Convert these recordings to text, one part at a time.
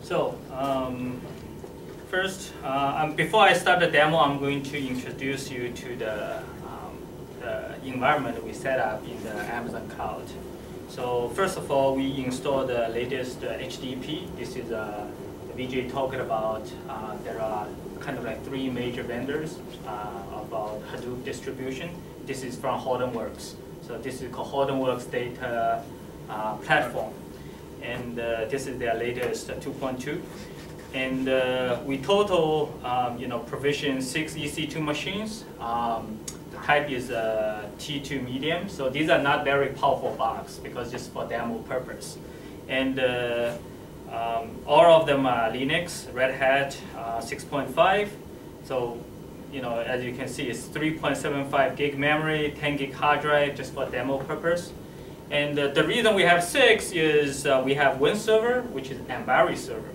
So, first, before I start the demo, I'm going to introduce you to the environment we set up in the Amazon cloud. So first of all, we installed the latest HDP. This is Vijay talking about. There are kind of like 3 major vendors about Hadoop distribution. This is from Hortonworks. So this is called Hortonworks Data Platform. And this is their latest 2.2. And we total, provision 6 EC2 machines. The type is T2 medium. So these are not very powerful box because just for demo purpose. And all of them are Linux, Red Hat 6.5. So, as you can see, it's 3.75 gig memory, 10 gig hard drive just for demo purpose. And the reason we have 6 is we have one server, which is Ambari server.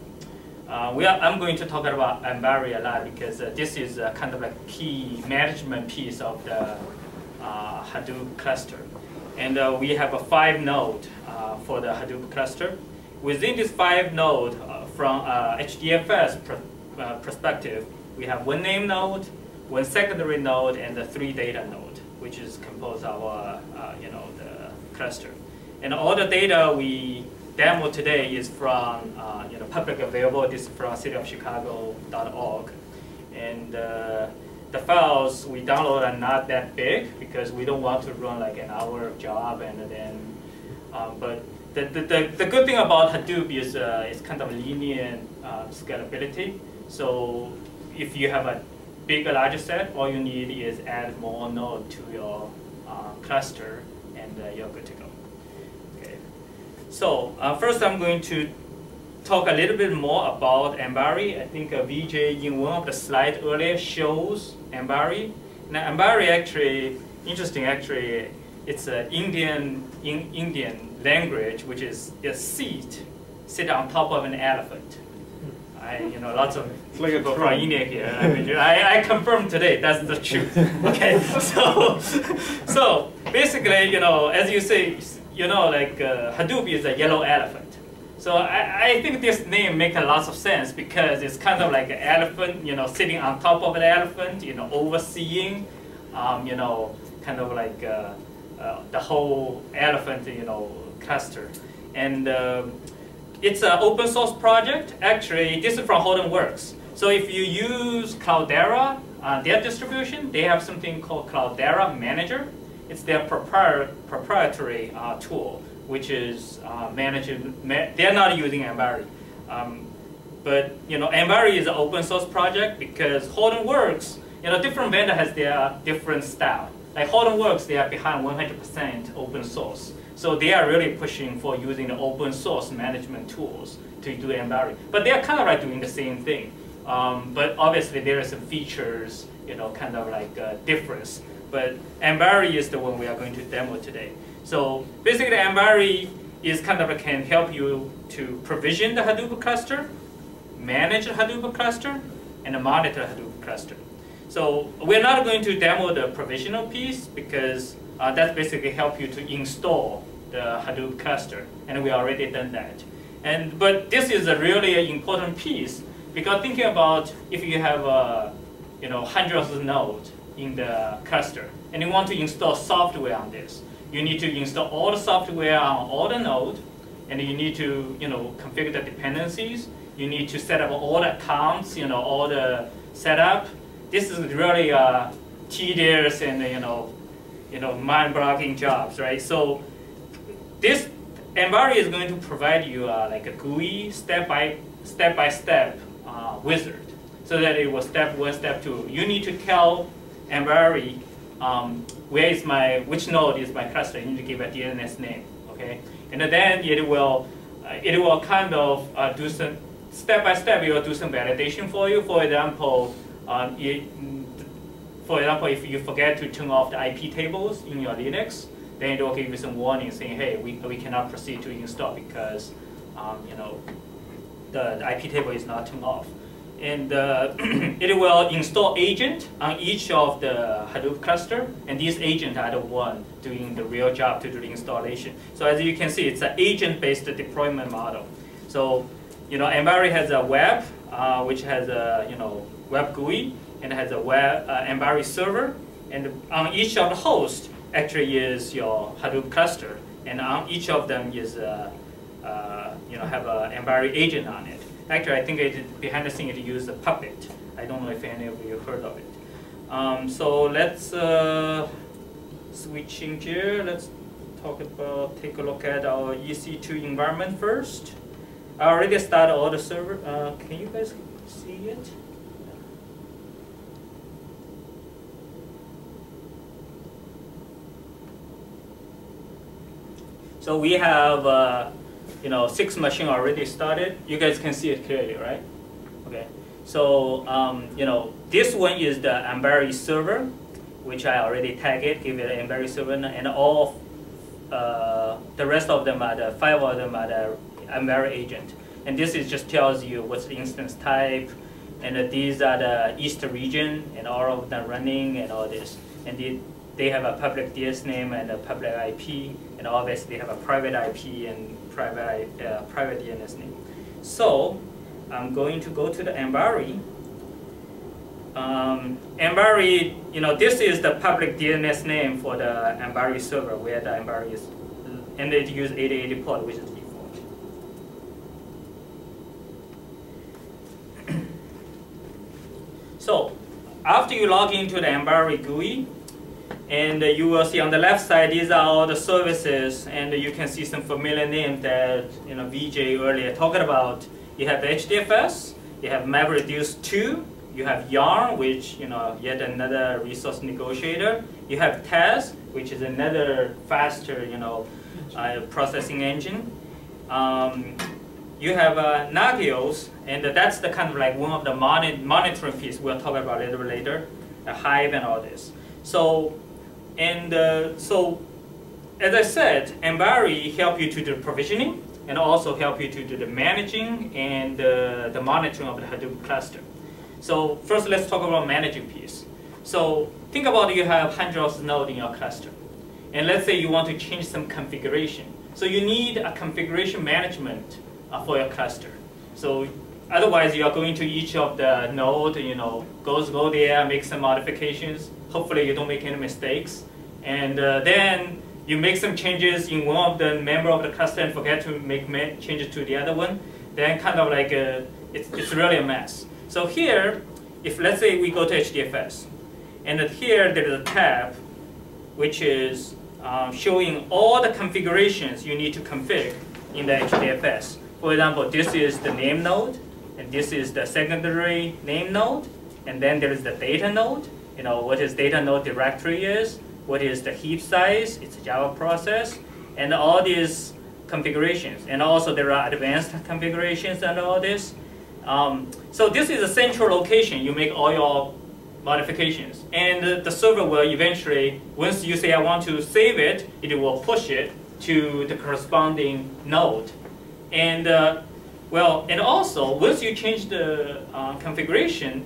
I'm going to talk about Ambari a lot because this is kind of like key management piece of the Hadoop cluster. And we have a 5 node for the Hadoop cluster. Within this 5 node, from HDFS perspective, we have 1 name node, 1 secondary node, and 3 data node, which is composed of the cluster. And all the data we demo today is from public available. This is from cityofchicago.org. And the files we download are not that big because we don't want to run like an hour job. And then, but the good thing about Hadoop is it's kind of linear scalability. So if you have a bigger, larger set, all you need is add more node to your cluster, and you're good to go. Okay. So first, I'm going to talk a little bit more about Ambari. I think Vijay in one of the slides earlier shows Ambari. Now Ambari actually, interesting actually, it's an Indian language, which is a seat sit on top of an elephant. Lots of people from India here. I confirm today that's the truth. Okay, so basically, as you say, Hadoop is a yellow elephant. So I think this name makes a lot of sense because it's kind of like an elephant, sitting on top of an elephant, overseeing, kind of like the whole elephant, cluster. And it's an open source project. Actually, this is from Hortonworks. So if you use Cloudera, their distribution, they have something called Cloudera Manager. It's their proprietary tool, which is they're not using Ambari. But Ambari is an open source project because Hortonworks, different vendor has their different style. Like Hortonworks, they are behind 100% open source. So they are really pushing for using the open source management tools to do Ambari. But they are kind of like doing the same thing. But obviously there are some features, kind of like difference. But Ambari is the one we are going to demo today. So basically Ambari is kind of can help you to provision the Hadoop cluster, manage the Hadoop cluster, and monitor Hadoop cluster. So we're not going to demo the provisional piece because that's basically help you to install the Hadoop cluster, and we already done that. But this is a really important piece because thinking about if you have hundreds of nodes in the cluster and you want to install software on this, you need to install all the software on all the nodes, and you need to configure the dependencies. You need to set up all the accounts, all the setup. This is really tedious and mind-boggling jobs, right? So this Ambari is going to provide you like a GUI step-by-step wizard, so that it will step 1, step 2. You need to tell Ambari which node is my cluster. You need to give a DNS name, okay? And then it will kind of do some step-by-step. It will do some validation for you. For example, if you forget to turn off the IP tables in your Linux, then it will give you some warning saying, hey, we cannot proceed to install because the IP table is not turned off. And it will install agent on each of the Hadoop cluster, and these agents are the one doing the real job to do the installation. So as you can see, it's an agent-based deployment model. So, Embari has a web, which has a web GUI, and has a web Embari server, and on each of the hosts actually is your Hadoop cluster, and on each of them is have a Embari agent on it. Actually, I think behind the scene it uses a Puppet. I don't know if any of you heard of it. So let's switching gear. Let's take a look at our EC2 environment first. I already started all the server. Can you guys see it? So we have 6 machines already started. You guys can see it clearly, right? Okay. So this one is the Embari server, which I already tagged it, give it an Embari server, and all the rest of them are 5 of them are the Embari agent. And this is just tells you what's the instance type, and these are the East region, and all of them running and all this. And they have a public DS name and a public IP, and obviously they have a private IP and private DNS name. So I'm going to go to the Embari. Embari, this is the public DNS name for the Embari server where the Embari is, and it uses 8080 port, which is default. So after you log into the Embari GUI, and you will see on the left side, these are all the services, and you can see some familiar names that Vijay earlier talked about. You have the HDFS, you have MapReduce 2, you have Yarn, which yet another resource negotiator. You have Taz, which is another faster processing engine. You have Nagios, and that's the kind of like one of the monitoring piece we'll talk about a little bit later, the Hive and all this. So as I said, Embari help you to do provisioning and also help you to do the managing and the monitoring of the Hadoop cluster. So first, let's talk about managing piece. So think about you have hundreds of nodes in your cluster, and let's say you want to change some configuration. So you need a configuration management for your cluster. So otherwise, you are going to each of the node, go there, make some modifications. Hopefully, you don't make any mistakes. And then you make some changes in one of the member of the cluster and forget to make changes to the other one. Then kind of like it's really a mess. So here, if let's say we go to HDFS, and here there is a tab which is showing all the configurations you need to configure in the HDFS. For example, this is the name node, and this is the secondary name node, and then there is the data node. What is data node directory is, what is the heap size, it's a Java process, and all these configurations. And also there are advanced configurations and all this. So this is a central location. You make all your modifications. And the server will eventually, once you say I want to save it, it will push it to the corresponding node. And and also, once you change the configuration,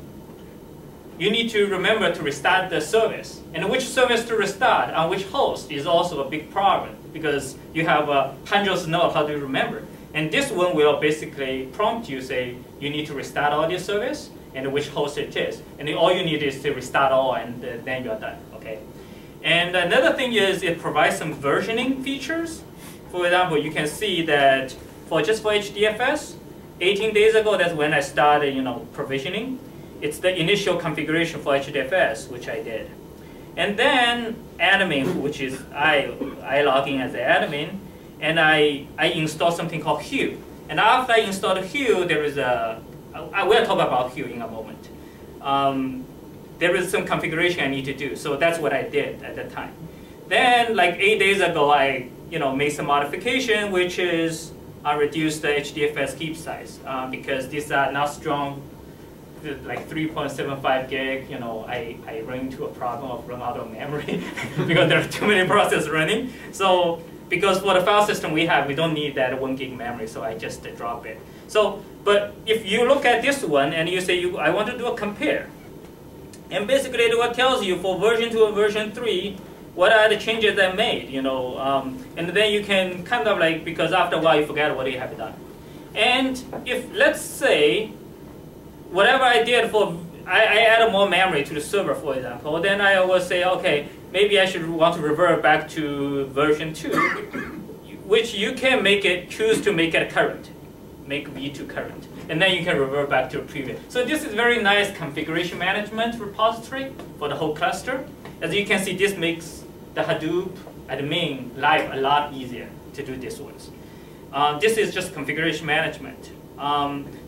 you need to remember to restart the service. And which service to restart on which host is also a big problem, because you have hundreds of nodes, how do you remember? And this one will basically prompt you, say, you need to restart all this service, and which host it is. And all you need is to restart all, and then you're done, okay? And another thing is it provides some versioning features. For example, you can see that just for HDFS, 18 days ago, that's when I started, provisioning. It's the initial configuration for HDFS, which I did. And then admin, which is I log in as an admin, and I install something called Hue. And after I installed Hue, there is I will talk about Hue in a moment. There is some configuration I need to do, so that's what I did at that time. Then, like 8 days ago, I made some modification, which is I reduced the HDFS heap size because these are not strong, like 3.75 gig. I run into a problem of run out of memory because there are too many processes running. So because for the file system we have, we don't need that 1 gig memory, so I just drop it. So, but if you look at this one and you say, I want to do a compare, and basically it what tells you for version 2 and version 3, what are the changes I made, and then you can kind of like, because after a while you forget what you have done. And if, let's say, whatever I did for, I added more memory to the server, for example, then I will say, okay, maybe I should want to revert back to version 2, which you can choose to make it current, make V2 current, and then you can revert back to the previous. So this is very nice configuration management repository for the whole cluster. As you can see, this makes the Hadoop admin life a lot easier to do this with. This is just configuration management.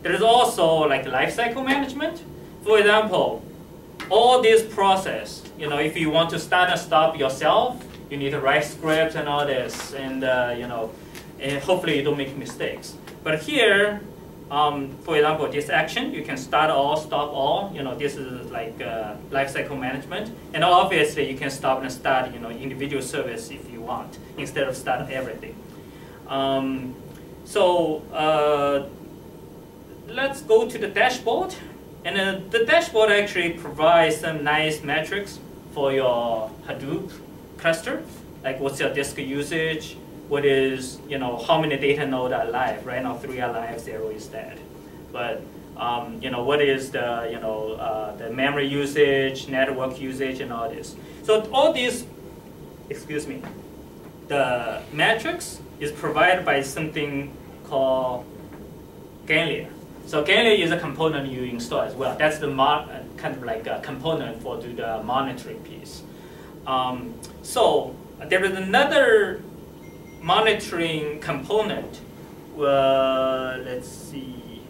There is also like lifecycle management. For example, all this process, if you want to start and stop yourself, you need to write scripts and all this, and and hopefully you don't make mistakes. But here, for example, this action, you can start all, stop all. This is like lifecycle management, and obviously you can stop and start, individual service if you want, instead of start everything. Let's go to the dashboard. And the dashboard actually provides some nice metrics for your Hadoop cluster, like what's your disk usage, what is, how many data nodes are live. Right now, 3 are live, 0 is dead. But, what is the, the memory usage, network usage, and all this. So all these, the metrics is provided by something called Ganglia. So Ganglia is a component you install as well. That's the kind of like a component for do the monitoring piece. So there is another monitoring component, let's see,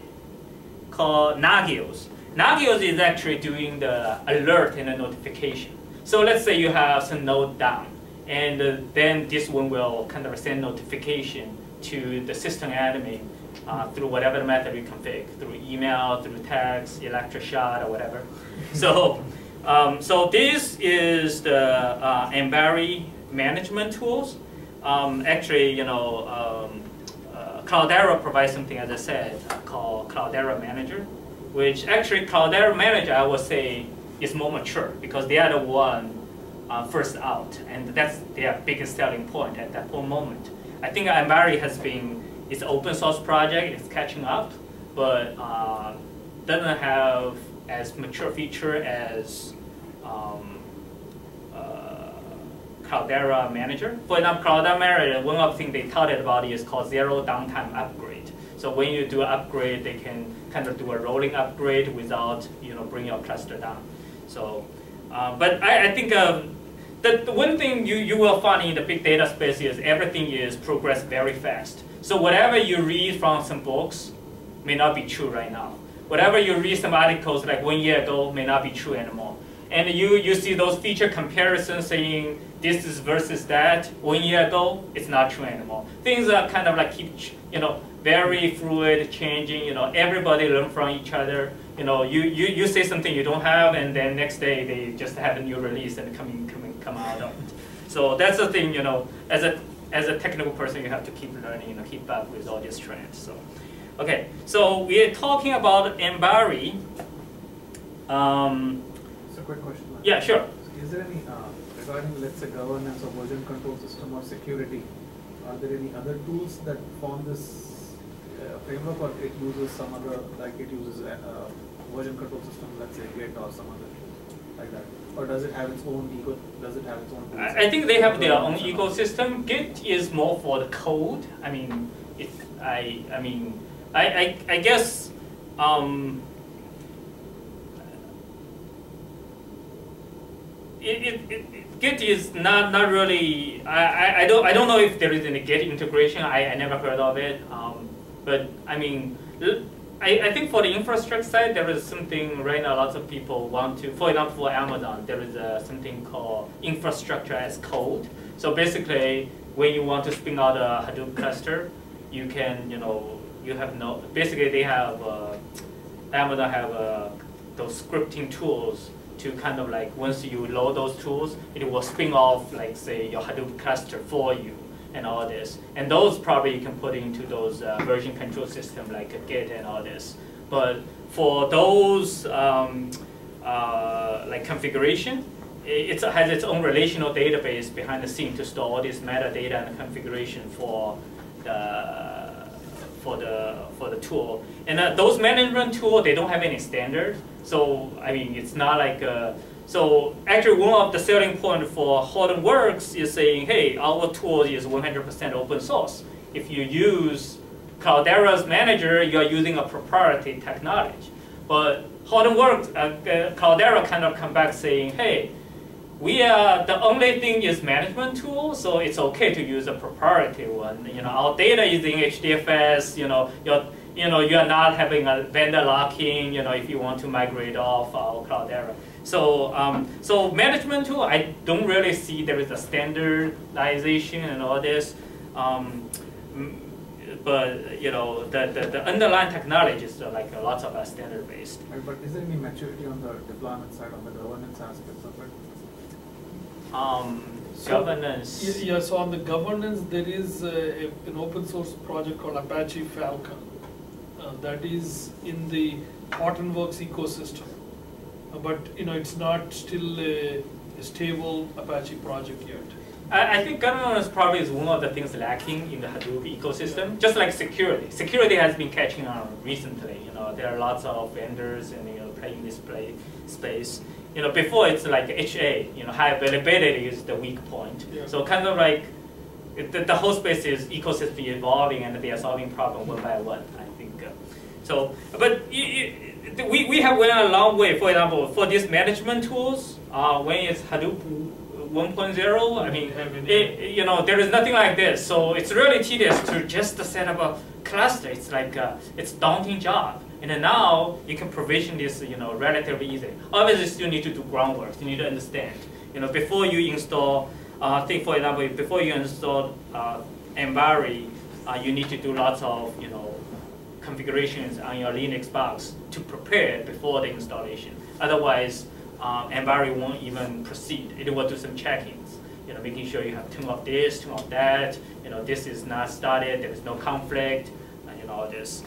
called Nagios. Nagios is actually doing the alert and the notification. So let's say you have some node down, and then this one will kind of send notification to the system admin through whatever method you config, through email, through text, electric shot, or whatever. So, so this is the Embari management tools. Actually, Cloudera provides something, as I said, called Cloudera Manager, which actually Cloudera Manager, I would say, is more mature because they are the one first out, and that's their biggest selling point at that moment. I think Embari has been, it's an open source project, it's catching up, but doesn't have as mature feature as Cloudera Manager. For example, Cloudera Manager, one of the things they touted about is called zero downtime upgrade. So when you do an upgrade, they can kind of do a rolling upgrade without bring your cluster down. So, but I think the one thing you will find in the big data space is everything is progress very fast. So whatever you read from some books may not be true right now. Whatever you read some articles like 1 year ago may not be true anymore. And you see those feature comparisons saying this is versus that 1 year ago, it's not true anymore. Things are kind of like keep very fluid, changing. Everybody learn from each other. You say something you don't have, and then next day they just have a new release and come out of it. So that's the thing. As a technical person, you have to keep learning, keep up with all these trends. So, okay, so we are talking about Embari. It's a quick question. Yeah, sure. Is there any, regarding, let's say, governance or version control system or security, are there any other tools that form this framework, or it uses some other, like it uses a version control system, let's say Git or some other like that? Or does it have its own ego? Does it have its own? I think they have their own ecosystem. Git is more for the code. I mean, I guess. Git is not really. I don't know if there is any Git integration. I never heard of it. But I mean. I think for the infrastructure side, there is something right now lots of people want to, for example, for Amazon, there is something called infrastructure as code. So basically, when you want to spin out a Hadoop cluster, you can, basically they have, Amazon have those scripting tools to kind of like, once you load those tools, it will spin off, like say, your Hadoop cluster for you. and all this. And those probably you can put into those version control system like Git and all this. But for those like configuration, it has its own relational database behind the scene to store all this metadata and configuration for the tool. And those management tools, they don't have any standard. So I mean, it's not like so actually one of the selling point for Hortonworks is saying, hey, our tool is 100% open source. If you use Cloudera's manager, you are using a proprietary technology. But Hortonworks, Cloudera kind of come back saying, hey, we are the only thing is management tool, so it's okay to use a proprietary one. You know, our data is in HDFS. You know, you are not having a vendor locking. You know, if you want to migrate off our Cloudera. So, so management tool, I don't really see there is a standardization and all this. But you know, the underlying technology is like lots of standard based. Right, but is there any maturity on the deployment side, on the governance aspects of it? Governance. Yeah, so on the governance, there is an open source project called Apache Falcon that is in the Hortonworks ecosystem. But you know, it's not still a stable Apache project yet. I think governance probably is one of the things lacking in the Hadoop ecosystem. Just like security. Security has been catching on recently. You know, there are lots of vendors and playing this space. You know, before it's like HA. You know, high availability is the weak point. Yeah. So kind of like the whole space is ecosystem evolving and they are solving problem one by one. I think so. But we have went a long way. For example, for these management tools, when it's Hadoop 1.0, I mean, you know, there is nothing like this. So it's really tedious to just set up a cluster. It's like it's a daunting job. And then now you can provision this, you know, relatively easy. Obviously, you still need to do groundwork. You need to understand. You know, before you install, think for example, before you install Envari, you need to do lots of, you know, configurations on your Linux box to prepare before the installation. Otherwise, Envari won't even proceed. It will do some checkings, you know, making sure you have tune of this, tune of that. You know, this is not started. There is no conflict. You know, all this.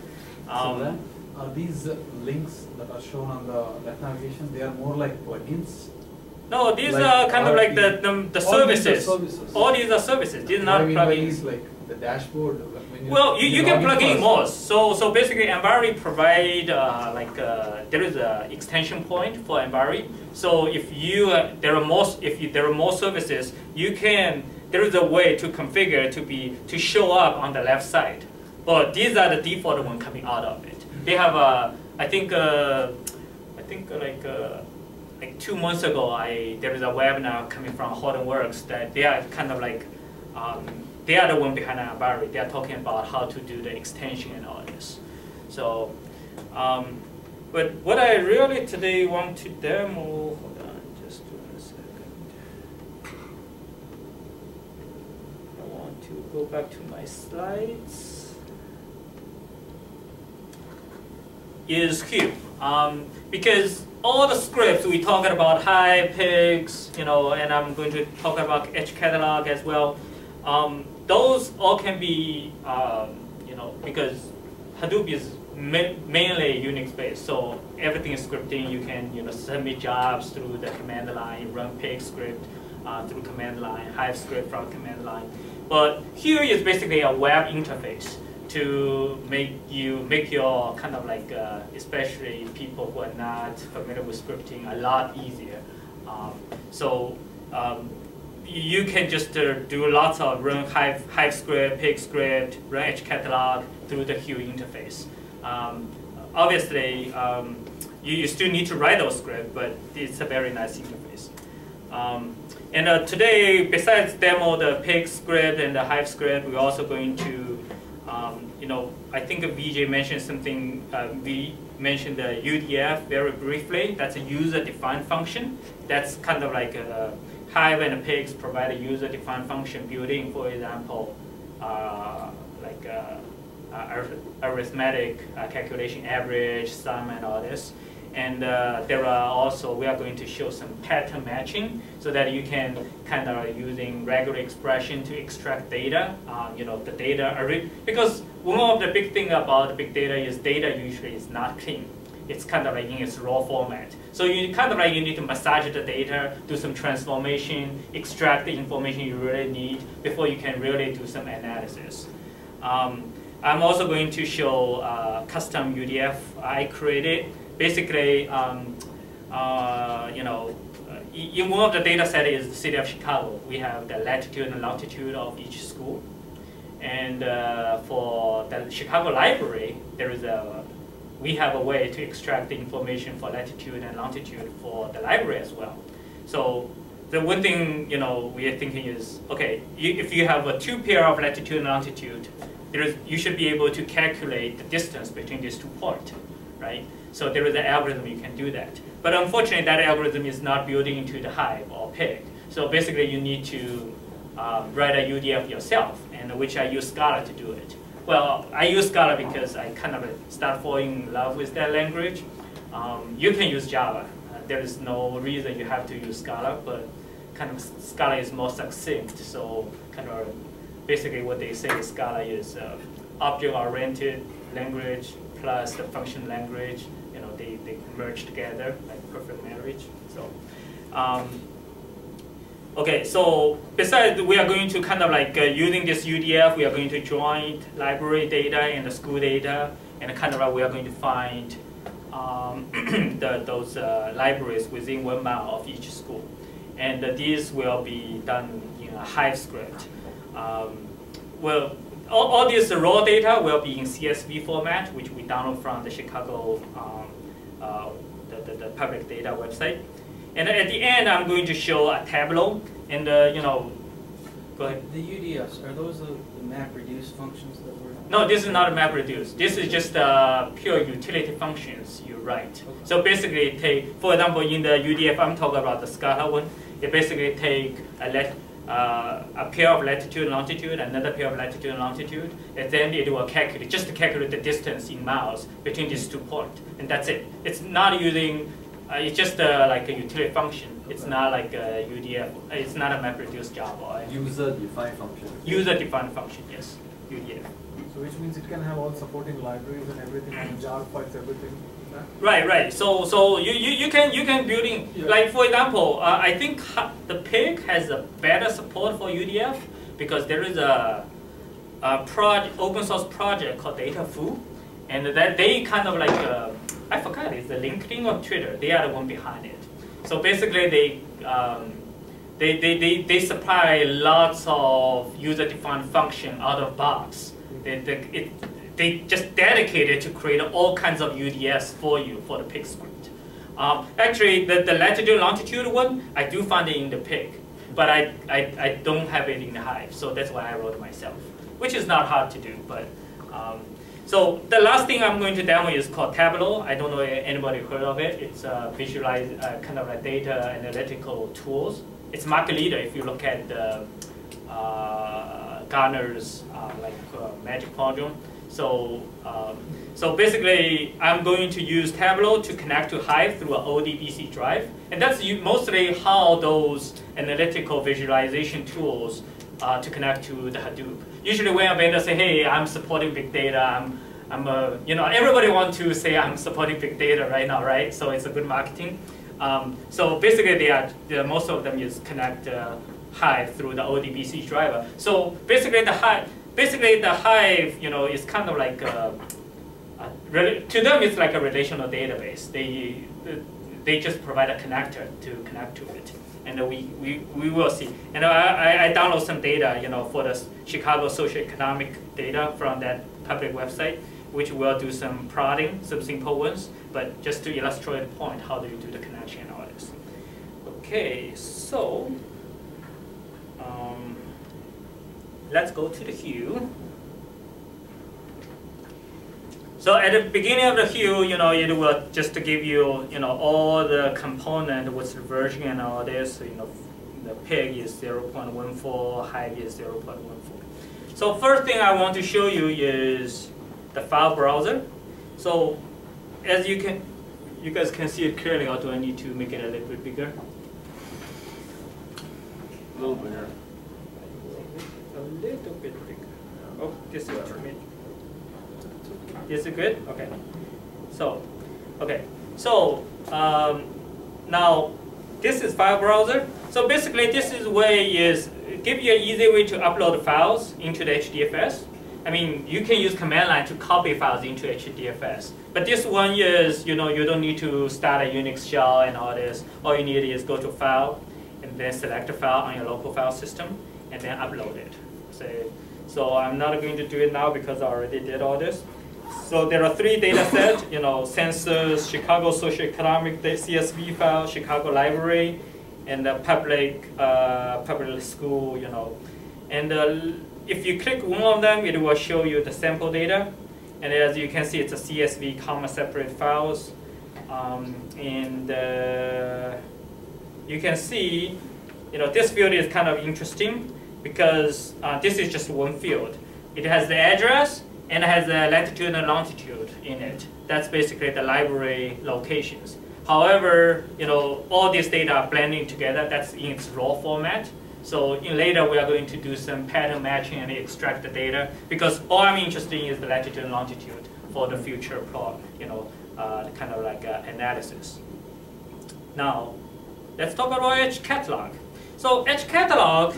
So then, are these links that are shown on the left navigation? They are more like plugins. No, these like are kind of like the services. All these are services. These are not plugins. Like the dashboard. Well, you can plug in more. So basically, Envari provide there is an extension point for Envari. So if there are more services, there is a way to configure to show up on the left side. But these are the default one coming out of it. They have like 2 months ago, there is a webinar coming from Hortonworks that they are kind of like. They are the one behind Envari. They are talking about how to do the extension and all this. So, but what I really today want to demo, hold on, just a second. I want to go back to my slides. Is here, because all the scripts we talked about, Hive, Pigs, you know, and I'm going to talk about Edge Catalog as well. Those all can be, you know, because Hadoop is mainly Unix based, so everything is scripting. You can, you know, submit jobs through the command line, run pig script through command line, Hive script from command line. But here is basically a web interface to make your kind of like, especially people who are not familiar with scripting, a lot easier. You can just do lots of run Hive script, pig script, run Edge catalog through the Hue interface. Obviously, you still need to write those scripts, but it's a very nice interface. And today, besides demo the pig script and the Hive script, we're also going to, you know, I think Vijay mentioned something. We mentioned the UDF very briefly. That's a user-defined function. That's kind of like a Hive and Pigs provide a user-defined function built-in, for example, arithmetic calculation, average, sum, and all this. And there are also, we are going to show some pattern matching so that you can kind of using regular expression to extract data, the data array. Because one of the big thing about big data is data usually is not clean. It's kind of like in its raw format. So you kind of like you need to massage the data, do some transformation, extract the information you really need before you can really do some analysis. I'm also going to show custom UDF I created. Basically, in one of the data set is the city of Chicago. We have the latitude and longitude of each school. And for the Chicago library, we have a way to extract the information for latitude and longitude for the library as well. So the one thing we are thinking is, okay, if you have a 2 pair of latitude and longitude, you should be able to calculate the distance between these 2 points, right? So there is an algorithm you can do that. But unfortunately, that algorithm is not building into the Hive or Pig. So basically, you need to write a UDF yourself, and which I use Scala to do it. Well, I use Scala because I kind of start falling in love with that language. You can use Java. There is no reason you have to use Scala, but kind of Scala is more succinct. So kind of basically what they say is Scala is object-oriented language plus the function language. They merge together like perfect marriage. So. Okay, so besides we are going to kind of like using this UDF, we are going to join library data and the school data, and kind of like we are going to find those libraries within 1 mile of each school. And these will be done in a Hive script. Well, all this raw data will be in CSV format, which we download from the Chicago the public data website. And at the end, I'm going to show a Tableau, and go ahead. The UDFs, are those the MapReduce functions that we're? No, this is not a MapReduce. This is just pure utility functions you write. Okay. So basically, for example, in the UDF, I'm talking about the Scala one. It basically take a pair of latitude and longitude, another pair of latitude and longitude, and then it will calculate, just to calculate the distance in miles between these 2 points, and that's it. It's not using. It's just like a utility function. It's not like a UDF. It's not a MapReduce Java. User-defined function. User-defined function, yes. UDF. So which means it can have all supporting libraries and everything, and jar files, everything. Right. So you can build in, like for example, I think the Pig has a better support for UDF because there is a open source project called DataFoo, and that they kind of like. I forgot, it's the LinkedIn or Twitter. They are the one behind it. So basically, they supply lots of user-defined function out of box. They just dedicated to create all kinds of UDS for you for the Pig script. Actually, the latitude and longitude one, I do find it in the Pig, but I don't have it in the Hive. So that's why I wrote it myself, which is not hard to do, but. So the last thing I'm going to demo is called Tableau. I don't know if anybody heard of it. It's a visualized kind of like data analytical tools. It's market leader if you look at the Gartner's Magic Quadrant. So basically, I'm going to use Tableau to connect to Hive through an ODBC drive, and that's mostly how those analytical visualization tools to connect to the Hadoop. Usually when a vendor say, hey, I'm supporting big data, everybody wants to say I'm supporting big data right now, right? So it's a good marketing. So basically most of them is connect Hive through the ODBC driver. So basically the Hive, is kind of like, to them it's like a relational database. They just provide a connector to connect to it. And we will see. And I download some data, for the Chicago socioeconomic data from that public website, which will do some plotting, some simple ones, but just to illustrate the point, how do you do the connection and all this. Okay, so let's go to the Hue. So at the beginning of the Hue, it will just to give you, all the component, what's the version and all this. The Pig is 0.14, Hive is 0.14. So first thing I want to show you is the file browser. So as you can, you guys can see it clearly, or do I need to make it a little bit bigger? A little bigger. A little bit bigger. Oh, this is too big. Is it good? Okay. So, now this is file browser. So basically, this is way is give you an easy way to upload files into the HDFS. I mean, you can use command line to copy files into HDFS. But this one is, you don't need to start a Unix shell and all this. All you need is go to File, and then select a file on your local file system, and then upload it. So I'm not going to do it now because I already did all this. So there are 3 data sets, census, Chicago socioeconomic CSV file, Chicago library, and the public school, And if you click one of them, it will show you the sample data. And as you can see, it's a CSV, comma, separate files. You can see, this field is kind of interesting because this is just one field. It has the address and it has the latitude and longitude in it. That's basically the library locations. However, all these data are blending together. That's in its raw format. So later we are going to do some pattern matching and extract the data because all I'm interested in is the latitude and longitude for the future plot, kind of like analysis. Now, let's talk about HCatalog. So HCatalog,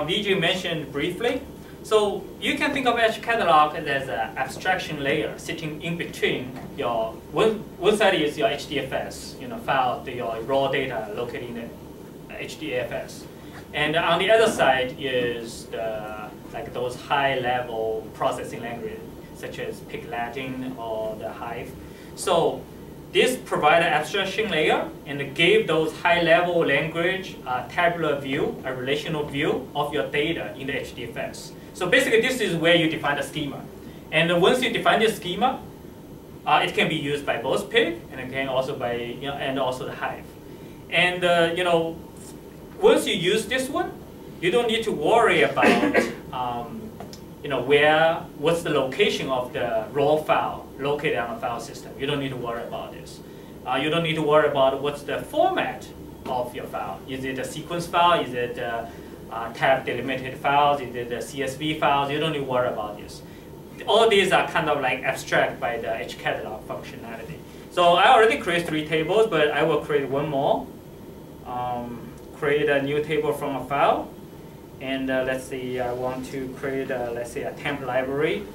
Vijay mentioned briefly. So you can think of HCatalog as an abstraction layer sitting in between your, one side is your HDFS, file, your raw data located in the HDFS. And on the other side is those high-level processing languages, such as Pig Latin or the Hive. So this provides an abstraction layer and gave those high-level language a tabular view, a relational view of your data in the HDFS. So basically, this is where you define the schema. And once you define the schema, it can be used by both Pig and it can also by and also the Hive. And once you use this one, you don't need to worry about what's the location of the raw file located on the file system. You don't need to worry about this. You don't need to worry about what's the format of your file. Is it a sequence file? Is it tab delimited files? Is it a CSV files? You don't need to worry about this. All these are kind of like abstract by the HCatalog functionality. So I already created 3 tables, but I will create one more. Create a new table from a file. And let's see, I want to create, let's say, a temp library,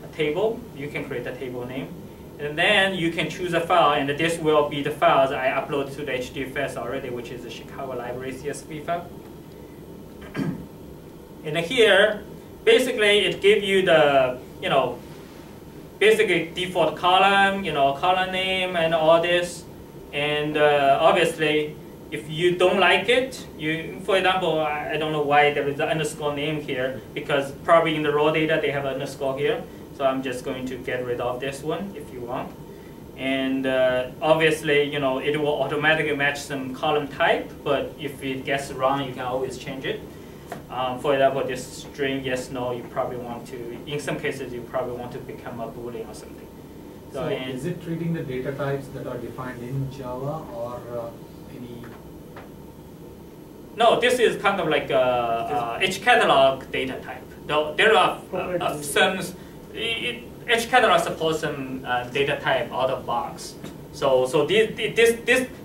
a table. You can create a table name. And then you can choose a file, and this will be the files I upload to the HDFS already, which is the Chicago library CSV file. And here, basically, it gives you the, basically default column, column name and all this. And obviously, if you don't like it, for example, I don't know why there is an underscore name here, because probably in the raw data they have an underscore here. So I'm just going to get rid of this one if you want. And obviously, it will automatically match some column type, but if it gets wrong, you can always change it. For example, this string yes, no, you probably want to, in some cases, you probably want to become a Boolean or something. So is it treating the data types that are defined in Java or any? No, this is kind of like HCatalog data type. There are some, HCatalog supports some data type out of box. So this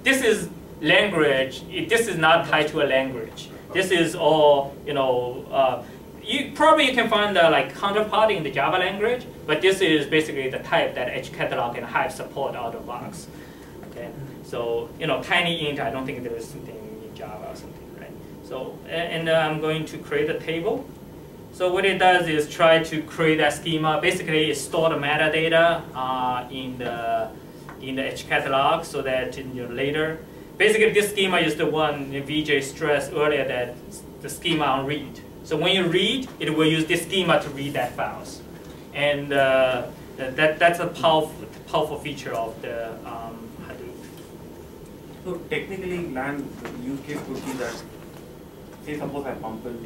is language. This is not tied to a language. This is all, you can find the counterpart in the Java language, but this is basically the type that HCatalog and Hive support out of box. Okay, so tiny int, I don't think there is something in Java or something, right? So and I'm going to create a table. So what it does is try to create a schema. Basically, it stores the metadata in the HCatalog so that later. Basically, this schema is the one Vijay stressed earlier, that the schema on read. So when you read, it will use this schema to read that files. And that's a powerful feature of the Hadoop. So technically, LAN use case could be that, say suppose I pump in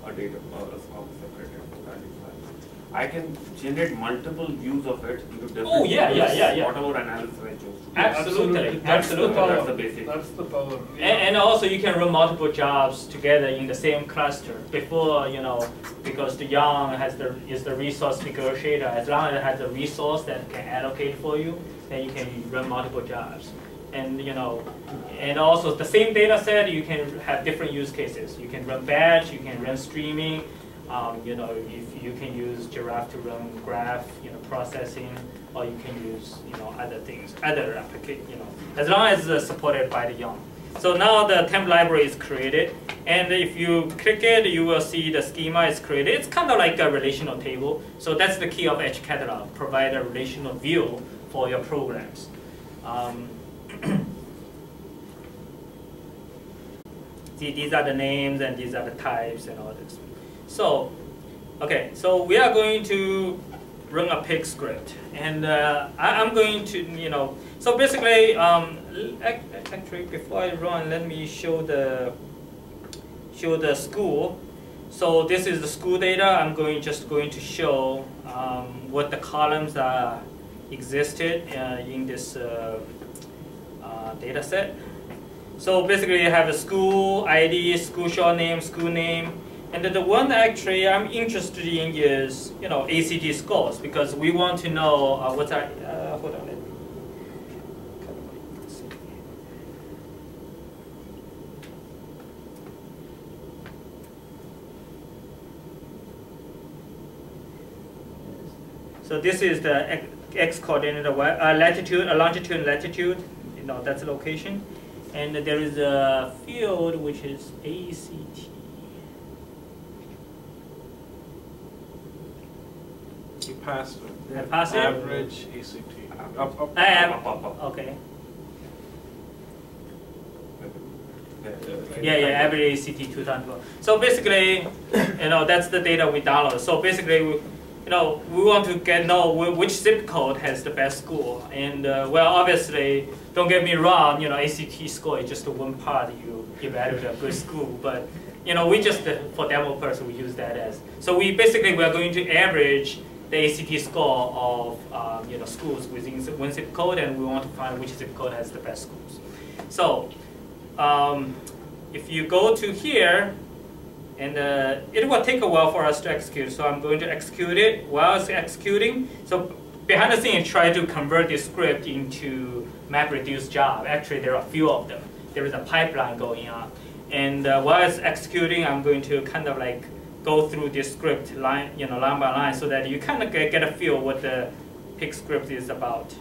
a data or a separate value file. I can generate multiple views of it into different whatever analysis I chose. Absolutely. That's the power. That's the basic. That's the power. And also you can run multiple jobs together in the same cluster. Before, because the Jiang is the resource negotiator, as long as it has a resource that can allocate for you, then you can run multiple jobs. And and also the same data set, you can have different use cases. You can run batch, you can run streaming. If you can use Giraffe to run graph, processing, or you can use, other things, other applications, as long as it's supported by the Jiang. So now the temp library is created, and if you click it, you will see the schema is created. It's kind of like a relational table. So that's the key of Edge Catalog, provide a relational view for your programs. See, these are the names and these are the types and all this. So, okay, so we are going to run a pig script, and I'm going to, so basically, actually before I run, let me show the school. So this is the school data. I'm just going to show what the columns are existed in this data set. So basically, you have a school ID, school short name, school name. And the one actually I'm interested in is, ACT scores, because we want to know what's our, hold on, let me see. So this is the X coordinate, latitude, longitude, and latitude, that's the location. And there is a field which is ACT. You passed it. I passed it? Average ACT. Up. Okay. Yeah, average ACT 2012. So basically, that's the data we download. So basically, we want to know which zip code has the best score. And well, obviously, don't get me wrong, ACT score is just one part you evaluate a good school. But we just, for demo purpose, we use that as. So we are going to average the ACT score of schools within one zip code, and we want to find which zip code has the best schools. So if you go to here, and it will take a while for us to execute, so I'm going to execute it while it's executing. So behind the scenes, try to convert this script into MapReduce job. Actually, there are a few of them. There is a pipeline going on. And while it's executing, I'm going to kind of like go through this script line by line, so that you kind of get a feel what the pig script is about.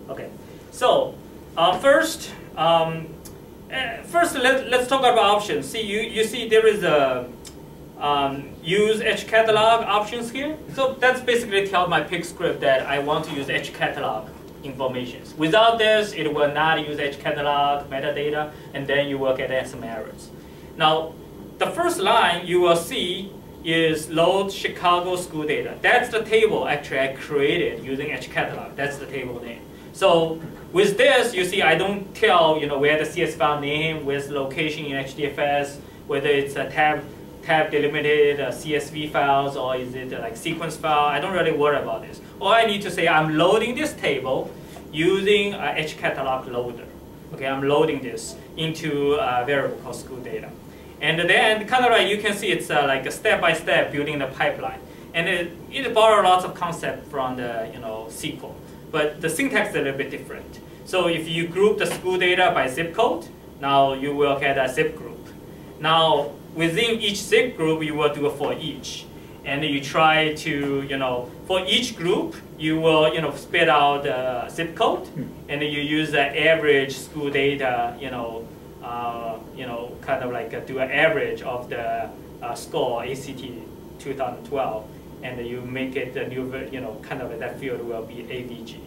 Okay, so first let's talk about options. See, you see there is a use Edge Catalog options here. So that's basically tell my pig script that I want to use Edge Catalog information. Without this, it will not use Edge Catalog metadata, and then you will get some errors. Now, the first line you will see is load Chicago school data. That's the table actually I created using Edge Catalog. That's the table name. So with this, you see I don't tell where the CS file name, where's the location in HDFS, whether it's a tab delimited CSV files, or is it like sequence file. I don't really worry about this. All I need to say, I'm loading this table using Edge Catalog loader. Okay, I'm loading this into a variable called school data. And then kind of like you can see it's like a step-by-step building the pipeline. And it borrows lots of concept from the SQL. But the syntax is a little bit different. So if you group the school data by zip code, now you will get a zip group. Now, within each zip group, you will do a for each. And you try to, for each group, you will, spit out the zip code, and then you use the average school data, kind of like do an average of the score, ACT 2012, and you make it the new, kind of that field will be AVG.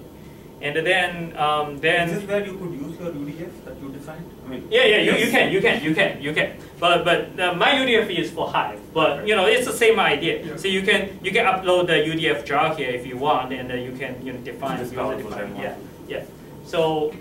And then is this where you could use your UDF that you defined? I mean, you can. But my UDF is for Hive. But it's the same idea. Yeah. So you can upload the UDF jar here if you want, and you can define user define. Yeah. So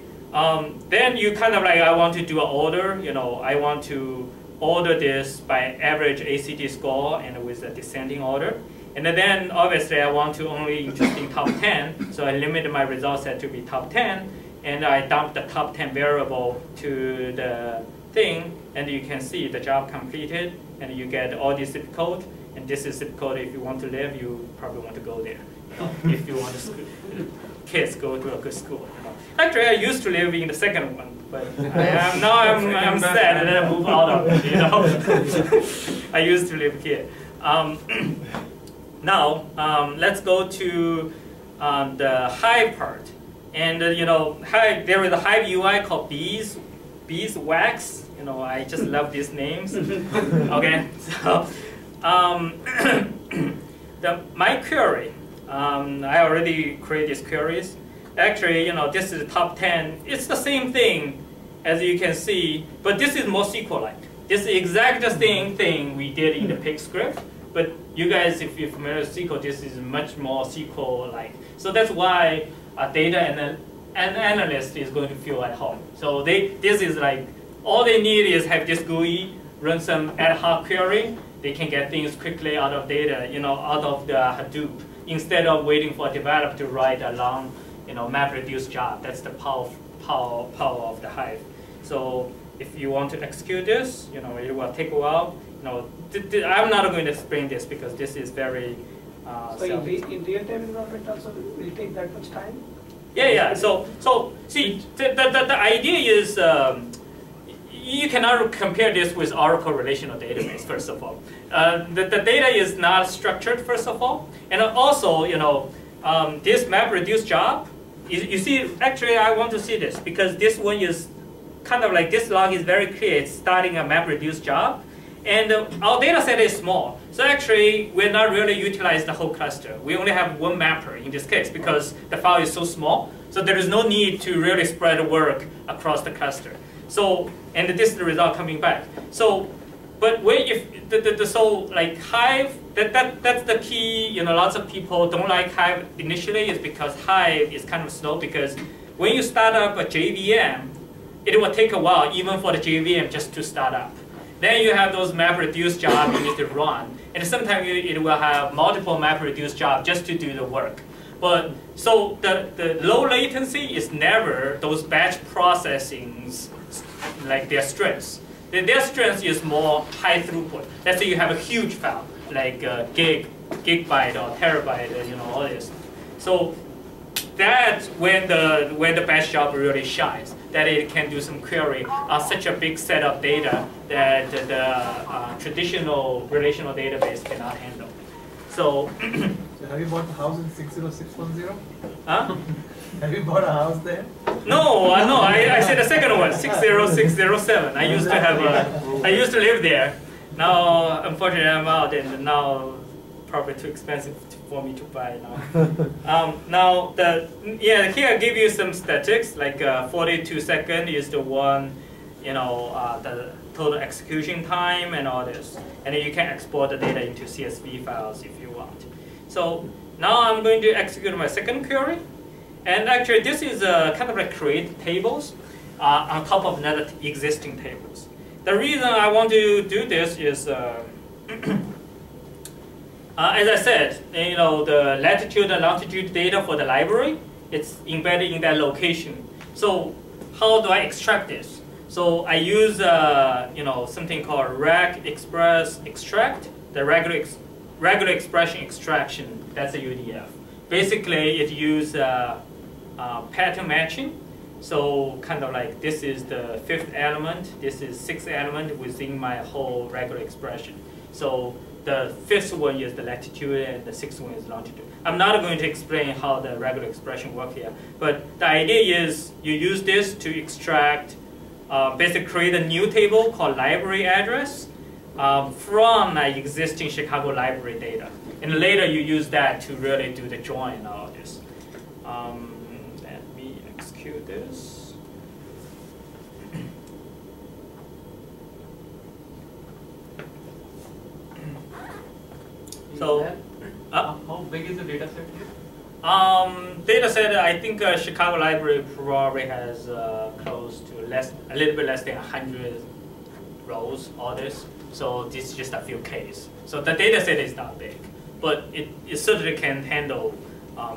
then you kind of like I want to do an order. I want to order this by average ACT score and with a descending order. And then obviously I want to only interest in top 10, so I limit my result set to be top 10, and I dump the top 10 variable to the thing, and you can see the job completed, and you get all this zip code, and this is zip code. If you want to live, you probably want to go there. If you want to kids go to a good school. Actually, I used to live in the second one, but now I'm sad and then I move out of it. I used to live here. Now, let's go to the Hive part. And Hive, there is a Hive UI called Beeswax. I just love these names. Okay, so my query. I already created these queries. Actually, this is the top 10. It's the same thing, as you can see, but this is more SQL-like. This is the exact same thing we did in the pig script. But you guys, if you're familiar with SQL, this is much more SQL-like. So that's why a data analyst is going to feel at home. So this is like, all they need is have this GUI, run some ad hoc query. They can get things quickly out of data, out of the Hadoop, instead of waiting for a developer to write a long, map-reduce job. That's the power of the Hive. So if you want to execute this, it will take a while. I'm not going to explain this because this is very. So in real-time environment also will take that much time? Yeah. So see, the idea is you cannot compare this with Oracle relational database. First of all, the data is not structured. First of all, and also this map-reduce job. You see, actually, I want to see this because this one is kind of like this log is very clear. It's starting a map-reduce job. And our data set is small. So actually, we're not really utilizing the whole cluster. We only have one mapper in this case because the file is so small. So there is no need to really spread the work across the cluster. So, and this is the result coming back. So, but like Hive, that's the key. Lots of people don't like Hive initially is because Hive is kind of slow because when you start up a JVM, it will take a while even for the JVM just to start up. Then you have those map-reduce jobs you need to run. And sometimes it will have multiple map-reduce jobs just to do the work. But so the low latency is never those batch processings like their strengths. Their strength is more high throughput. Let's say you have a huge file, like gigabyte or terabyte, all this. So that's when the batch job really shines, that it can do some query on such a big set of data that the traditional relational database cannot handle. So, so have you bought the house in 60610? Huh? Have you bought a house there? No, I said the second one, 60607. I used to live there. Now, unfortunately, I'm out, and now probably too expensive for me to buy now. Now, here I give you some statistics, like 42 seconds is the one, the total execution time and all this. And then you can export the data into CSV files if you want. So now I'm going to execute my second query. And actually, this is kind of like create tables on top of another existing tables. The reason I want to do this is, as I said, the latitude and longitude data for the library, it's embedded in that location. So how do I extract this? So I use something called reg express extract, the regular expression extraction. That's a UDF. Basically, it uses pattern matching. So kind of like this is the 5th element, this is 6th element within my whole regular expression. So the 5th one is the latitude and the 6th one is longitude. I'm not going to explain how the regular expression works here, but the idea is you use this to extract, basically create a new table called library address from existing Chicago library data. And later you use that to really do the join and all this. Let me execute this. So, how big is the data set here? Data set, I think Chicago Library probably has close to a little bit less than 100 rows, all this. So this is just a few Ks. So the data set is not big, but it certainly can handle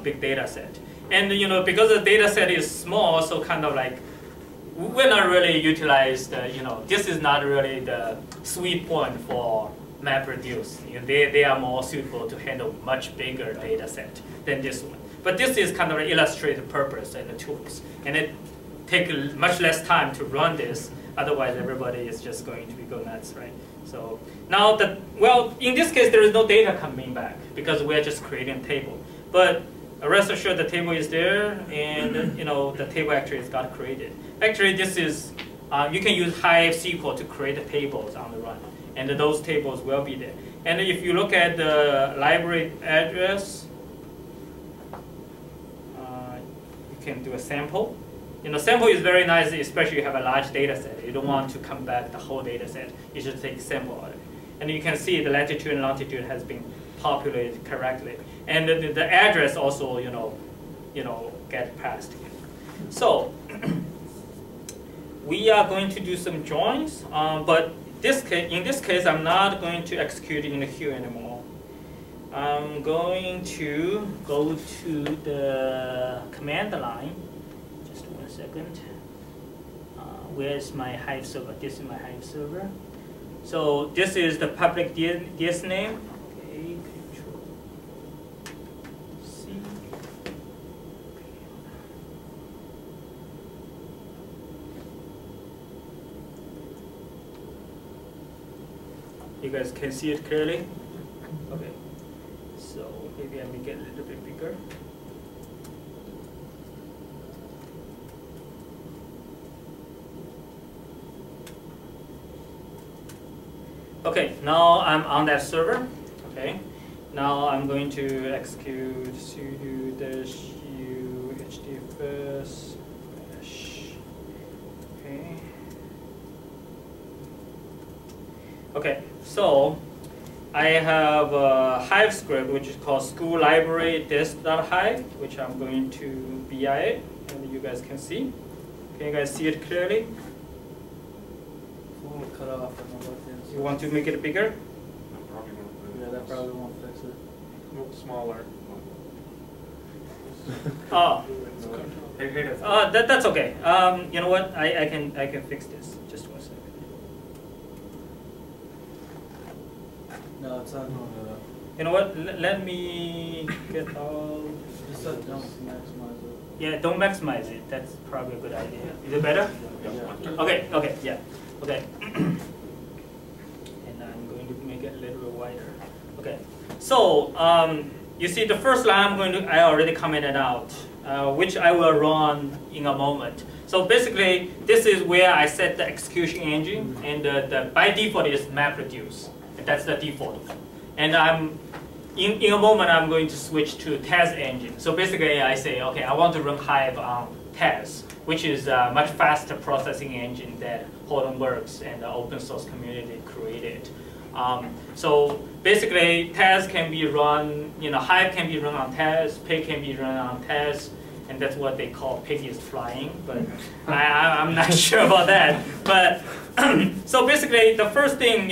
big data set. And because the data set is small, so kind of like we're not really utilized. This is not really the sweet point for MapReduce. They are more suitable to handle much bigger data set than this one. But this is kind of an illustrative purpose and the tools, and it takes much less time to run this. Otherwise, everybody is just going to go nuts, right? So now in this case, there is no data coming back because we're just creating a table. But rest assured, the table is there, and the table actually has got created. Actually, this is you can use Hive SQL to create the tables on the run, and those tables will be there. And if you look at the library address, you can do a sample. Sample is very nice, especially if you have a large data set. You don't want to come back the whole data set. You just take a sample of it. And you can see the latitude and longitude has been populated correctly. And the address also, get passed. So we are going to do some joins, but in this case, I'm not going to execute in the queue anymore. I'm going to go to the command line. Just 1 second. Where's my Hive server? This is my Hive server. So this is the public DS name. Okay, Control C. You guys can see it clearly? Okay. So maybe I make it a little bit bigger. Okay, now I'm on that server. Okay, now I'm going to execute sudo -u hdfs -. Okay. Okay, so I have a Hive script which is called school library this.hive, which I'm going to BI, and you guys can see. Can you guys see it clearly? Cut off and all that. You want to make it bigger? Yeah, that probably won't fix it. Smaller. Oh. That's okay. You know what? I can fix this. Just 1 second. No, it's not. You know what? Let me get all. Just don't maximize it. Yeah, don't maximize it. That's probably a good idea. Is it better? Yeah. Okay. Okay. Yeah. Okay. And I'm going to make it a little bit wider. Okay. So you see, the first line I already commented out, which I will run in a moment. So basically, this is where I set the execution engine, and by default is MapReduce. That's the default. And in a moment, I'm going to switch to Tez engine. So basically, I say, okay, I want to run Hive on Tez, which is a much faster processing engine that Hortonworks and the open source community created. So basically, Tez can be run, Hive can be run on Tez, Pig can be run on Tez, and that's what they call pig is flying, but I'm not sure about that. But so basically, the first thing,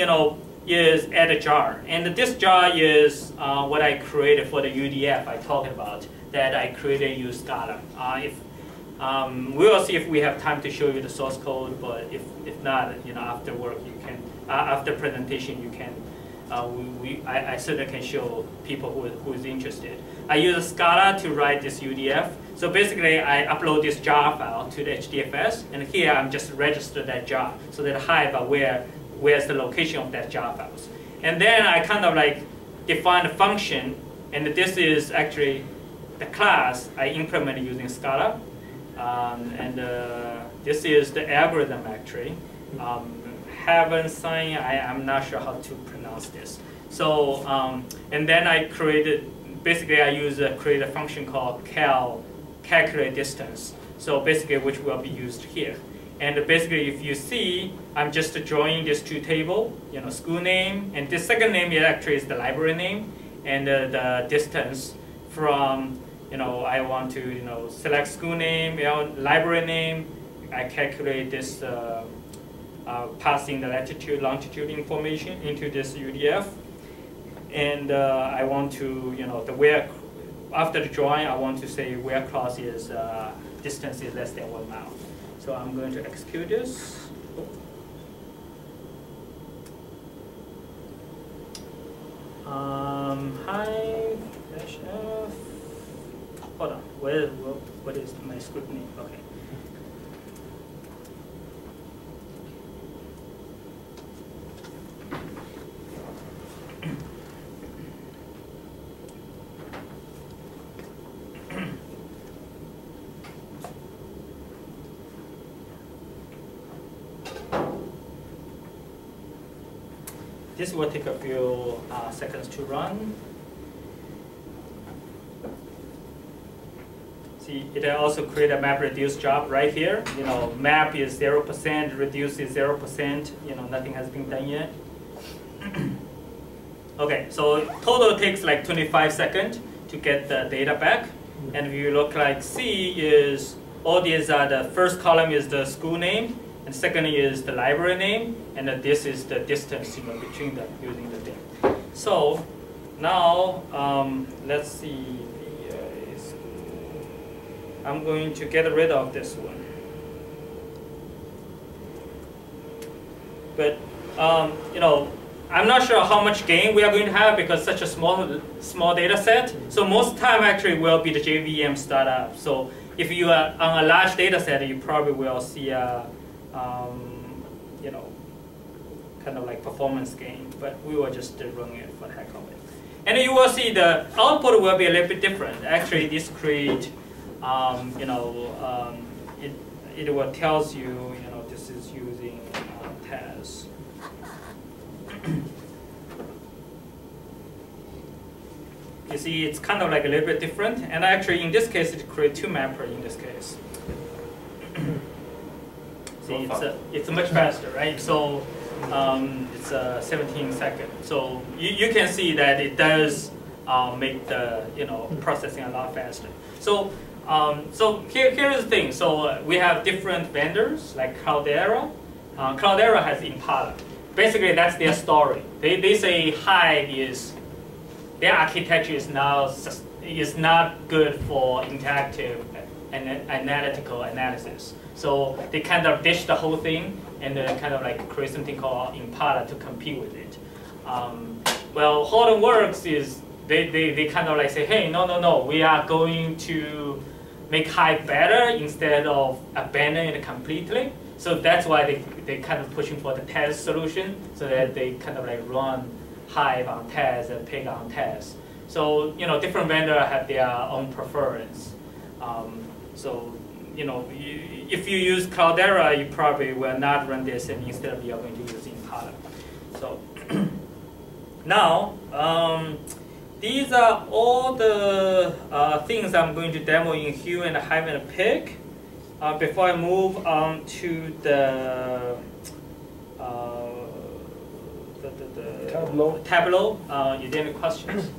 is add a jar. And this jar is what I created for the UDF I talked about, that I created use Scala. We will see if we have time to show you the source code, but if not, after work you can, after presentation you can, I certainly can show people who is interested. I use Scala to write this UDF. So basically I upload this jar file to the HDFS, and here I'm just register that jar so that Hive are where's the location of that jar files. And then I kind of like define a function, and this is actually the class I implemented using Scala. This is the algorithm actually. Haven't signed, I'm not sure how to pronounce this. So, and then I created, basically I create a function called calculate distance. So basically which will be used here. And basically if you see, I'm just drawing these two tables, school name, and this second name actually is the library name, and the distance from, I want to, select school name, library name. I calculate this passing the latitude, longitude information into this UDF. And I want to, the where, after the join, I want to say where cross is, distance is less than 1 mile. So I'm going to execute this. Hive -f. Hold on. What is my script name? Okay. This will take a few seconds to run. See, it also create a map reduce job right here. Map is 0%, reduce is 0%. Nothing has been done yet. Okay, so total takes like 25 seconds to get the data back. And if you look like C is, all these are the first column is the school name, and second is the library name, and this is the distance between them using the thing. So now let's see. I'm going to get rid of this one. But I'm not sure how much gain we are going to have because such a small data set. So most time actually will be the JVM startup. So if you are on a large data set, you probably will see a kind of like performance gain. But we will just run it for the heck of it. And you will see the output will be a little bit different. Actually, this create it will tells you this is using TAS. You see, it's kind of like a little bit different, and actually in this case, it creates 2 mapper in this case. See, it's much faster, right? So it's 17 seconds. So you can see that it does make the processing a lot faster. So here's the thing. So we have different vendors like Cloudera. Cloudera has Impala. Basically, that's their story. They say Hive is their architecture is not good for interactive and analytical analysis. So they kind of ditch the whole thing and then kind of like create something called Impala to compete with it. Well, Hortonworks is they kind of like say, hey, no, we are going to make Hive better instead of abandoning it completely. So that's why they kind of pushing for the TAS solution, so that they kind of like run Hive on TAS and Pig on TAS. So different vendors have their own preference. So if you use Cloudera, you probably will not run this, and instead you are going to use Impala. So now these are all the things I'm going to demo in Hue and Hive and Pig. Before I move on to the Tableau, you have any questions?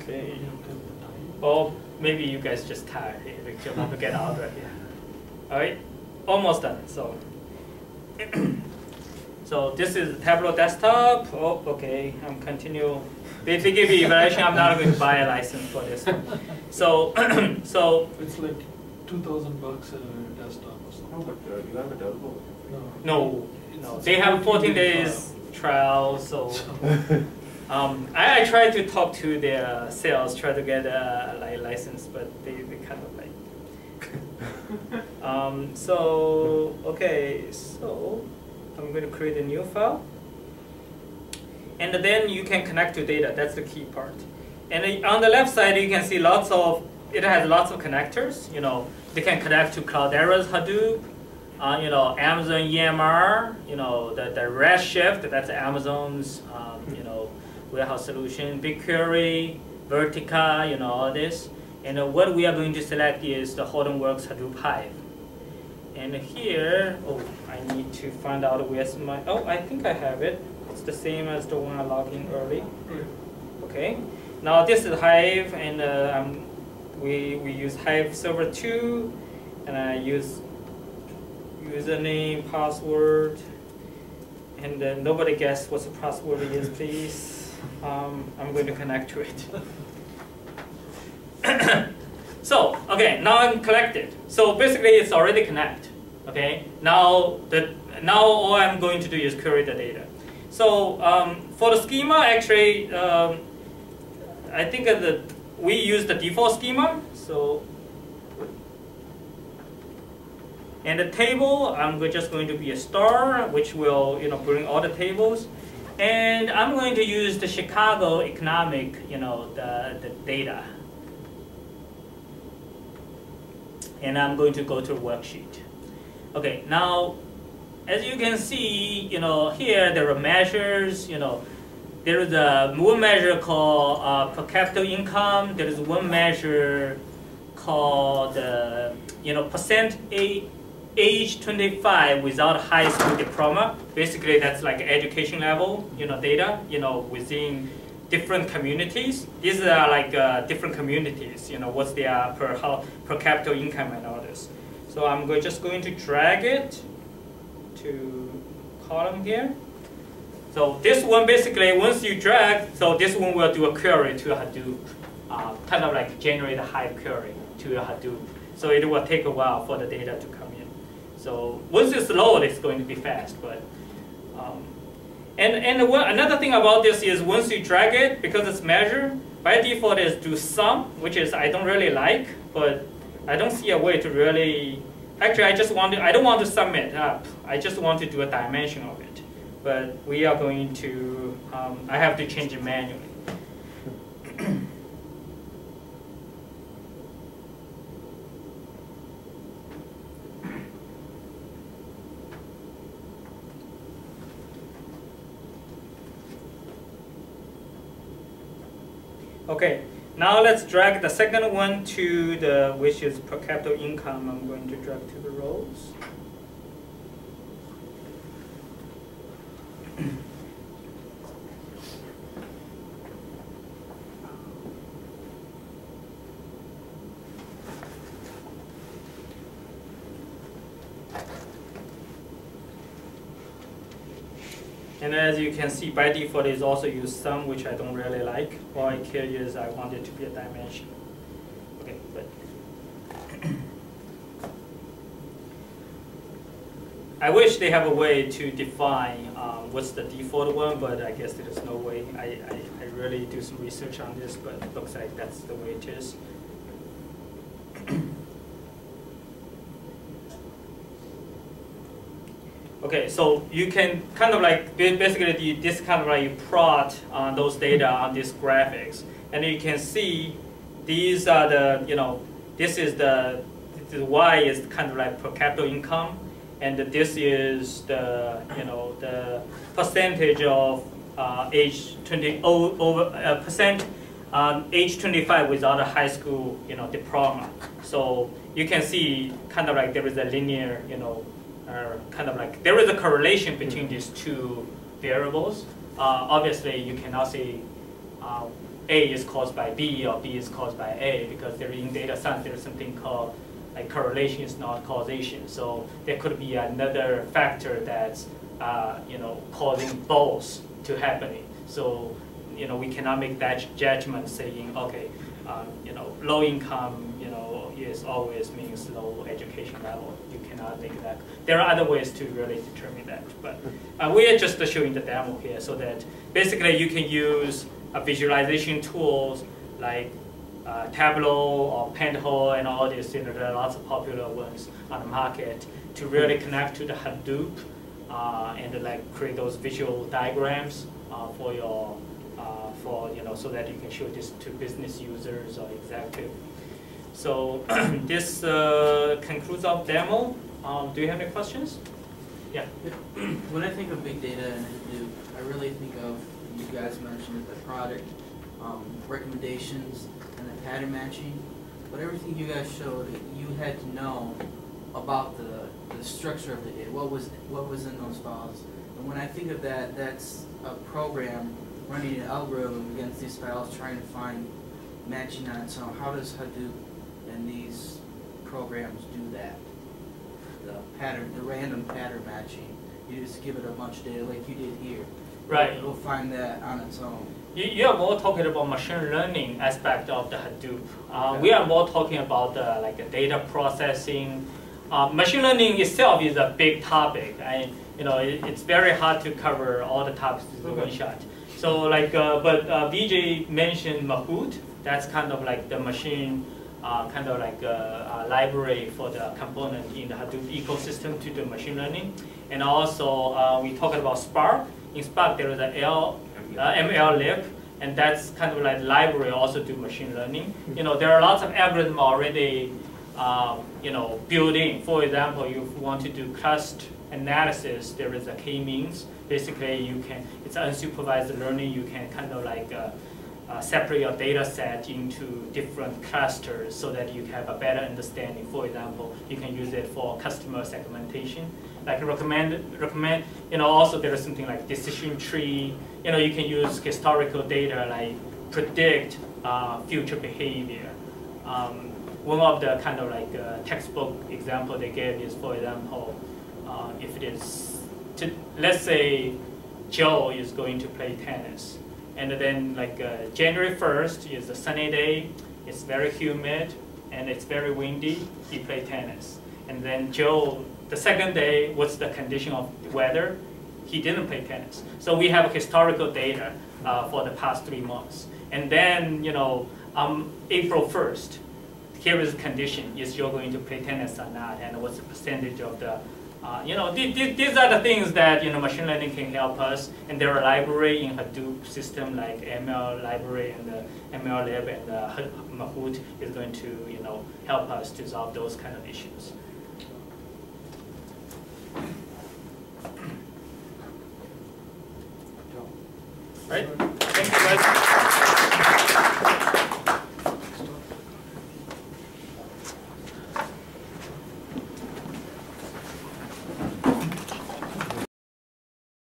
Okay. Or maybe you guys just tired. You want to get out right here. All right, almost done. So, so this is Tableau desktop. Oh, okay. I'm continue. They give you evaluation. I'm not going to buy a license for this one. So, so it's like $2,000 a desktop or something. No, but you have a turbo. No. They have 14 days trial. So, I tried to talk to their sales, try to get a license, but they kind of like. So okay, so I'm going to create a new file. And then you can connect to data. That's the key part. And on the left side, you can see it has lots of connectors. They can connect to Cloudera's Hadoop, Amazon EMR, the Redshift, that's Amazon's, warehouse solution, BigQuery, Vertica, all this. And what we are going to select is the Hortonworks Hadoop Hive. And here, I need to find out where's my, I think I have it. It's the same as the one I logged in early. Okay. Now this is Hive, and I'm we use Hive Server 2, and I use username, password, and then nobody guess what the password is, please. I'm going to connect to it. So, okay, now I'm connected. So basically it's already connected. Okay, now all I'm going to do is query the data. So for the schema, actually, I think that we use the default schema. So, and the table, I'm just going to be a star, which will bring all the tables. And I'm going to use the Chicago economic, the data. And I'm going to go to the worksheet. Okay, now, as you can see, here there are measures. There is one measure called per capita income. There is one measure called percent age 25 without high school diploma. Basically, that's like education level, data, within different communities. These are like different communities, what's their per capita income and all this. So I'm just going to drag it to column here. So this one basically, once you drag, so this one will do a query to Hadoop, kind of like generate a Hive query to Hadoop. So it will take a while for the data to come in. So once it's loaded, it's going to be fast. But another thing about this is once you drag it, because it's measured, by default is do sum, which is I don't really like, but I don't see a way to really. Actually, I don't want to sum it up. I just want to do a dimension of it. But we are going to. I have to change it manually. Okay, now let's drag the second one to the, which is per capita income. I'm going to drag to the rows. And as you can see, by default, is also use sum, which I don't really like. All I care is I want it to be a dimension. Okay, but I wish they have a way to define what's the default one, but I guess there's no way. I really do some research on this, but it looks like that's the way it is. Okay, so you can kind of like basically this kind of like you plot those data on these graphics, and you can see these are the this is the Y is kind of like per capita income, and this is the the percentage of age 20 over percent age 25 without a high school diploma. So you can see kind of like there is a linear kind of like there is a correlation between these two variables. Obviously, you cannot say A is caused by B or B is caused by A, because there in data science there is something called like correlation is not causation. So there could be another factor that's causing both to happening. So we cannot make that judgment saying okay, low income is always means low education level. You cannot make that. There are other ways to really determine that, but we are just showing the demo here so that basically you can use visualization tools like Tableau or Penhole and all these. There are lots of popular ones on the market to really connect to the Hadoop and like create those visual diagrams for your so that you can show this to business users or executive. So this concludes our demo. Do you have any questions? Yeah. When I think of big data and Hadoop, I really think of, you guys mentioned the product recommendations and the pattern matching. But everything you guys showed, you had to know about the structure of the data. What was in those files? And when I think of that, that's a program running an algorithm against these files, trying to find matching on it. So how does Hadoop and these programs do that. The random pattern matching. You just give it a bunch of data like you did here. Right. It'll find that on its own. You are more talking about machine learning aspect of the Hadoop. We are more talking about like data processing. Machine learning itself is a big topic, and it's very hard to cover all the topics in one shot. So like, but Vijay mentioned Mahout. That's kind of like the machine, kind of like a library for the component in the Hadoop ecosystem to do machine learning. And also we talked about Spark. In Spark there is a MLlib, and that's kind of like library also do machine learning. There are lots of algorithms already built in. For example, if you want to do cluster analysis, there is a k-means. Basically, it's unsupervised learning. You can kind of like separate your data set into different clusters so that you have a better understanding. For example, you can use it for customer segmentation. Like recommend, also there is something like decision tree. You can use historical data like predict future behavior. One of the kind of like textbook example they gave is, for example, if it is, let's say Joe is going to play tennis, and then like January 1st is a sunny day, it's very humid, and it's very windy, he played tennis. And then Joe, the second day, what's the condition of the weather? He didn't play tennis. So we have historical data for the past 3 months. And then, April 1st, here is the condition, is you're going to play tennis or not, and what's the percentage of the, these are the things that, machine learning can help us. And there are libraries in Hadoop system like ML library and the MLlib, and Mahout is going to, help us to solve those kind of issues. Right? Thank you guys.